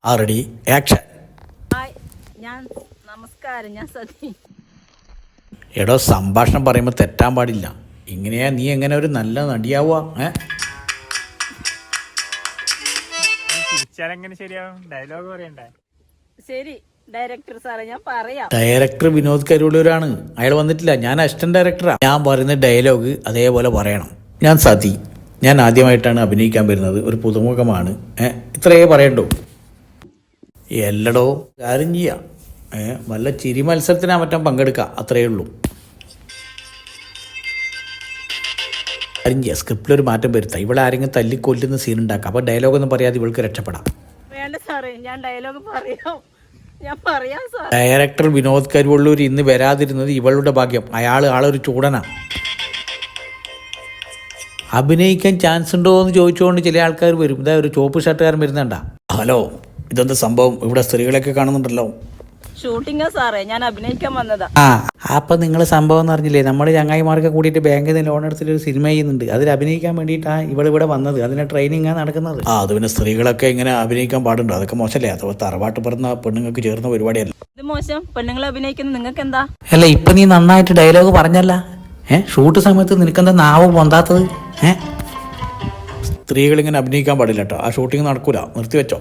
Ready action. Hi, നമസ്കാരം, ഞാൻ സതി. എടോ, സംഭാഷണം പറയുമ്പോൾ തെറ്റാൻ പാടില്ല. ഇങ്ങനെയാ നീ എങ്ങനെ ഒരു നല്ല നടിയാവുക? ഡയലോഗ് പറയണ്ടേ? ശരി ഡയറക്ടർ സാറേ, ഞാൻ പറയാം. ഡയറക്ടർ വിനോദ് കരുവള്ളൂരാണ്. അയാൾ വന്നിട്ടില്ല. ഞാൻ അസിസ്റ്റന്റ് ഡയറക്ടറാണ്. ഞാൻ പറയുന്ന ഡയലോഗ് അതേപോലെ പറയണം. ഞാൻ സതി. ഞാൻ ആദ്യമായിട്ടാണ് അഭിനയിക്കാൻ വരുന്നത്. ഒരു പുതുമുഖമാണ്. ഇത്രയേ പറയണ്ടോ? എല്ലടോ, കാര്യം ചെയ്യാം. വല്ല ചിരി മത്സരത്തിനാ മറ്റും പങ്കെടുക്കാം. അത്രയേ ഉള്ളൂ. കാര്യം ചെയ്യാം. സ്ക്രിപ്റ്റിലൊരു മാറ്റം വരുത്താം. ഇവിടെ ആരെങ്കിലും തല്ലിക്കൊല്ലുന്ന സീൻ ഉണ്ടാക്കാം. അപ്പോൾ ഡയലോഗൊന്നും പറയാതെ ഇവൾക്ക് രക്ഷപ്പെടാം. വേണ്ട സാറേ, ഞാൻ ഡയലോഗ് പറയാം. ഞാൻ പറയാം സാർ. ഡയറക്ടർ വിനോദ് കരുവള്ളൂർ ഇന്ന് വരാതിരുന്നത് ഇവളുടെ ഭാഗ്യം. ആളൊരു ചൂടനാ. അഭിനയിക്കാൻ ചാൻസ് ഉണ്ടോ എന്ന് ചോദിച്ചുകൊണ്ട് ചില ആൾക്കാർ വരും. ഇതാ ഒരു ചോപ്പ് ഷർട്ടുകാരൻ വരുന്നുണ്ടാ. ഹലോ, ഇതെന്താ സംഭവം? ഇവിടെ സ്ത്രീകളൊക്കെ കാണുന്നുണ്ടല്ലോ. ഷൂട്ടിംഗ് സാറേ, ഞാൻ അഭിനയിക്കാൻ വന്നതാ. അപ്പം നിങ്ങൾ സംഭവം എന്ന് പറഞ്ഞില്ലേ, നമ്മൾ ചങ്ങായിമാർക്ക് കൂടിയിട്ട് ബാങ്കിൽ നിന്ന് ലോൺ എടുത്തിട്ടൊരു സിനിമ ചെയ്യുന്നുണ്ട്. അതിൽ അഭിനയിക്കാൻ വേണ്ടിയിട്ടാണ് ഇവിടെ വന്നത്. അതിന് ട്രെയിനിങ്ങാണ് നടക്കുന്നത്. അത് പിന്നെ സ്ത്രീകളൊക്കെ ഇങ്ങനെ അഭിനയിക്കാൻ പാടുണ്ടോ? അതൊക്കെ മോശമല്ലേ? അഥവാ തറവാട്ട് പറഞ്ഞ പെണ്ണുങ്ങൾക്ക് ചേർന്ന പരിപാടിയല്ല. ഇത് മോശം. പെണ്ണുങ്ങൾ അഭിനയിക്കുന്നത് നിങ്ങൾക്ക് എന്താ? അല്ല, ഇപ്പം നീ നന്നായിട്ട് ഡയലോഗ് പറഞ്ഞല്ല. ഷൂട്ട് സമയത്ത് നിനക്കെന്താ നാവ് പൊന്താത്തത്? സ്ത്രീകളിങ്ങനെ അഭിനയിക്കാൻ പാടില്ല കേട്ടോ. ആ ഷൂട്ടിങ് നടക്കൂല. നിർത്തിവെച്ചോ.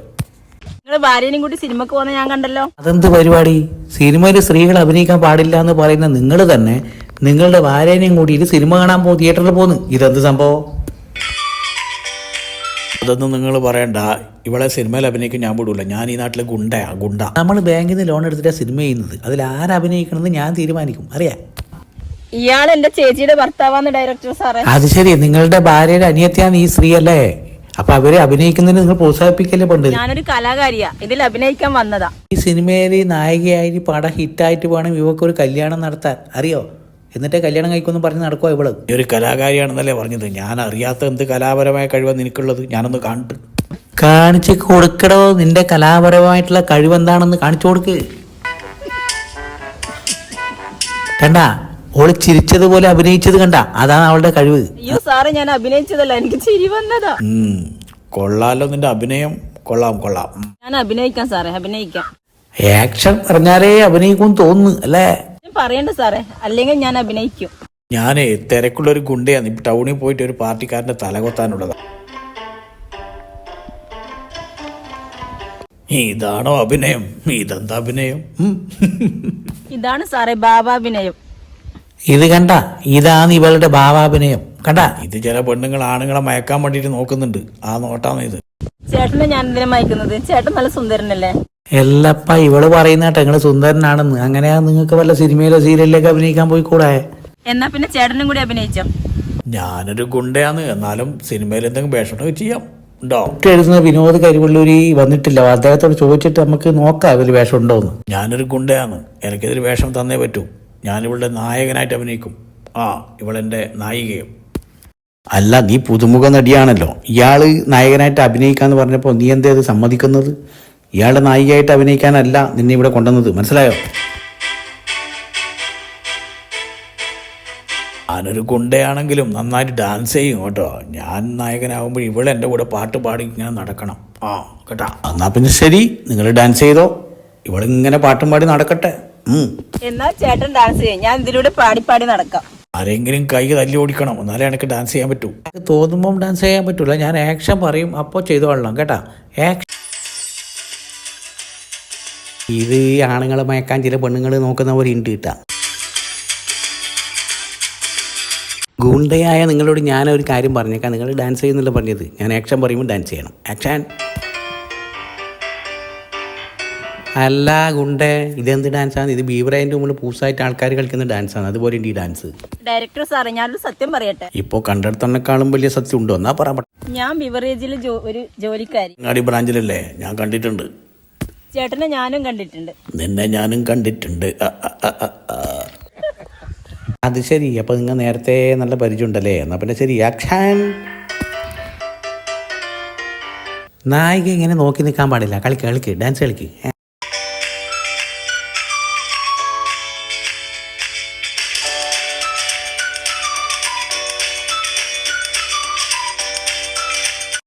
നിങ്ങൾ ഭാര്യനെയും കൂടി സിനിമക്ക് പോകുന്ന ഞാൻ കണ്ടല്ലോ. അതെന്ത് പരിപാടി? സിനിമയിൽ സ്ത്രീകൾ അഭിനയിക്കാൻ പാടില്ല എന്ന് പറയുന്ന നിങ്ങൾ തന്നെ നിങ്ങളുടെ ഭാര്യനെയും കൂടിയിട്ട് സിനിമ കാണാൻ തിയേറ്ററിൽ പോന്ന്. ഇതെന്ത് സംഭവം? അതൊന്നും നിങ്ങൾ പറയണ്ട. ഇവളെ സിനിമയിൽ അഭിനയിക്കാൻ ഞാൻ വിടൂല. ഞാൻ ഈ നാട്ടിലെ ഗുണ്ട. നമ്മൾ ബാങ്കിൽ നിന്ന് ലോൺ എടുത്തിട്ടാണ് സിനിമ ചെയ്യുന്നത്. അതിൽ ആരഭിനയിക്കണമെന്ന് ഞാൻ തീരുമാനിക്കും. അറിയാം. ഇയാൾ എന്റെ ചേച്ചിയുടെ ഭർത്താവാന്ന് ഡയറക്ടർ സാറേ. അത് ശരി. നിങ്ങളുടെ ഭാര്യയുടെ അനിയത്തിയാണ് ഈ സ്ത്രീ അല്ലേ? അപ്പൊ അവരെ അഭിനയിക്കുന്നതിന് നിങ്ങൾ പ്രോത്സാഹിപ്പിക്കല്ലേ പണ്ട്? ഞാനൊരു കലാകാരിയാ. ഇതിൽ അഭിനയിക്കാൻ വന്നതാ. ഈ സിനിമയിൽ നായികയായി പടം ഹിറ്റായിട്ട് വേണം ഇവക്കൊരു കല്യാണം നടത്താൻ. അറിയോ? എന്നിട്ടേ കല്യാണം കഴിക്കുമെന്ന് പറഞ്ഞ് നടക്കുമോ ഇവള്? ഒരു കലാകാരിയാണെന്നല്ലേ പറഞ്ഞത്? ഞാൻ അറിയാത്ത എന്ത് കലാപരമായ കഴിവാണ് നിനക്കുള്ളത്? ഞാനൊന്ന് കാണിച്ച് കൊടുക്കടോ. നിന്റെ കലാപരമായിട്ടുള്ള കഴിവെന്താണെന്ന് കാണിച്ചു കൊടുക്ക്. കണ്ട, ഓള് ചിരിച്ചതുപോലെ അഭിനയിച്ചത് കണ്ട? അതാണ് അവളുടെ കഴിവ്. അയ്യോ സാറേ, ഞാൻ അഭിനയിച്ചതല്ല, എനിക്ക് ചിരി വന്നതാ. കൊള്ളാലോ, നിന്റെ അഭിനയം കൊള്ളാം. ഞാൻ അഭിനയിക്കാം സാറേ, അഭിനയിക്കാം. ആക്ഷൻ പറഞ്ഞാലേ അഭിനയിക്കും തോന്നുന്നു അല്ലേ? ഞാൻ പറയണ്ട സാറേ, അല്ലെങ്കിൽ ഞാൻ അഭിനയിക്കും. ഞാനേ തിരക്കുള്ളൊരു ഗുണ്ടയാണ്. ഇപ്പൊ ടൗണിൽ പോയിട്ട് ഒരു പാർട്ടിക്കാരന്റെ തലകൊത്താനുള്ളതാ. ഇതാണോ അഭിനയം? ഇതെന്താ അഭിനയം? ഇതാണ് സാറേ ഭാവാഭിനയം. ഇത് കണ്ട, ഇതാണ് ഇവളുടെ ഭാവാഭിനയം. കണ്ട, ഇത് ചില പെണ്ണുങ്ങൾ ആണുങ്ങളെ മയക്കാൻ വേണ്ടിട്ട് നോക്കുന്നുണ്ട്. ആ നോട്ടാണ് ഇത്. ചേട്ടനെ ഞാൻ എന്തിനാ മയക്കുന്നത്? ചേട്ടൻ നല്ല സുന്ദരനല്ലേ? എല്ലപ്പ ഇവള് പറയുന്ന കേട്ടോ നിങ്ങള് സുന്ദരനാണെന്ന്. അങ്ങനെയാ നിങ്ങൾക്ക് വല്ല സിനിമയിലോ സീരിയലിലൊക്കെ അഭിനയിക്കാൻ പോയിക്കൂടെ? എന്നാ പിന്നെ ചേട്ടനും കൂടി അഭിനയിച്ചോ. ഞാനൊരു ഗുണ്ടയാണ്. എന്നാലും സിനിമയിൽ എന്തെങ്കിലും വേഷമൊക്കെ ചെയ്യാം. ഡോക്ടർ എഴുതുന്ന വിനോദ് കരുവള്ളൂരി വന്നിട്ടില്ല. അദ്ദേഹത്തോട് ചോദിച്ചിട്ട് നമുക്ക് നോക്കാം ഇതിൽ വേഷം ഉണ്ടോന്ന്. ഞാനൊരു ഗുണ്ടയാണ്. എനിക്കിതിൽ വേഷം തന്നേ പറ്റൂ. ഞാനിവളുടെ നായകനായിട്ട് അഭിനയിക്കും. ഇവളെൻ്റെ നായികയും. അല്ല, നീ പുതുമുഖ നടിയാണല്ലോ. ഇയാള് നായകനായിട്ട് അഭിനയിക്കാന്ന് പറഞ്ഞപ്പോൾ നീ എന്തേ അത് സമ്മതിക്കുന്നത്? ഇയാളുടെ നായികയായിട്ട് അഭിനയിക്കാനല്ല നിന്നെ ഇവിടെ കൊണ്ടുവന്നത്. മനസ്സിലായോ? ഞാനൊരു ഗുണ്ടയാണെങ്കിലും നന്നായിട്ട് ഡാൻസ് ചെയ്യും കേട്ടോ. ഞാൻ നായകനാകുമ്പോൾ ഇവളെ എൻ്റെ കൂടെ പാട്ട് പാടി ഇങ്ങനെ നടക്കണം. കേട്ടാ? എന്നാ പിന്നെ ശരി, നിങ്ങൾ ഡാൻസ് ചെയ്തോ. ഇവളിങ്ങനെ പാട്ടും പാടി നടക്കട്ടെ. എന്നാ ചേട്ടൻ ഡാൻസ് ചെയ്യും, ഞാൻ ഇതിലൂടെ പാടി നടക്കാം. ആരെങ്കിലും കൈ തല്ലി ഓടിക്കണം, എന്നാലേ എനിക്ക് ഡാൻസ് ചെയ്യാൻ പറ്റൂ. തോന്നുമ്പോൾ ഡാൻസ് ചെയ്യാൻ പറ്റൂല. ഞാൻ ആക്ഷൻ പറയും, അപ്പോൾ ചെയ്തോളാം കേട്ടാ. ഇത് ആണുങ്ങളെ മയക്കാൻ ചില പെണ്ണുങ്ങൾ നോക്കുന്നവരുണ്ട് കേട്ടാ. ഗുണ്ടയായ നിങ്ങളോട് ഞാനൊരു കാര്യം പറഞ്ഞേക്കാം. നിങ്ങൾ ഡാൻസ് ചെയ്യുന്നില്ല പറഞ്ഞത്. ഞാൻ ആക്ഷൻ പറയുമ്പോൾ ഡാൻസ് ചെയ്യണം. ആക്ഷൻ. അല്ല ഗുണ്ടേ, ഇതെന്ത് ഡാൻസാണ്? ഇത് ബീവറേൻ്റെ മുമ്പിൽ പൂസായിട്ട് ആൾക്കാർ കളിക്കുന്ന ഡാൻസാണ്. അതുപോലെ ഉണ്ട് ഈ ഡാൻസ്. ഡയറക്ടർ സാറേ, ഞാനൊരു സത്യം പറയട്ടെ. ഇപ്പോൾ കണ്ടെടുത്തന്നെക്കാളും വലിയ സത്യം ഉണ്ടോ? എന്നാ പറയാൻ പറ്റും. ഞാൻ ബിവറേജിൽ ഒരു ജോലിക്കാരി. അങ്ങാടി ബ്രാഞ്ചിലല്ലേ? ഞാൻ കണ്ടിട്ടുണ്ട്. ചേട്ടനെ ഞാനും കണ്ടിട്ടുണ്ട്. നിന്നെ ഞാനും കണ്ടിട്ടുണ്ട്. അത് ശരി. അപ്പോൾ നിങ്ങൾ നേരത്തെ നല്ല പരിചയം ഉണ്ടല്ലേ? എന്നാൽ പിന്നെ ശരി, ആക്ഷൻ. നായിക ഇങ്ങനെ നോക്കി നിൽക്കാൻ പാടില്ല. കളിക്ക് ഡാൻസ് കളിക്ക്.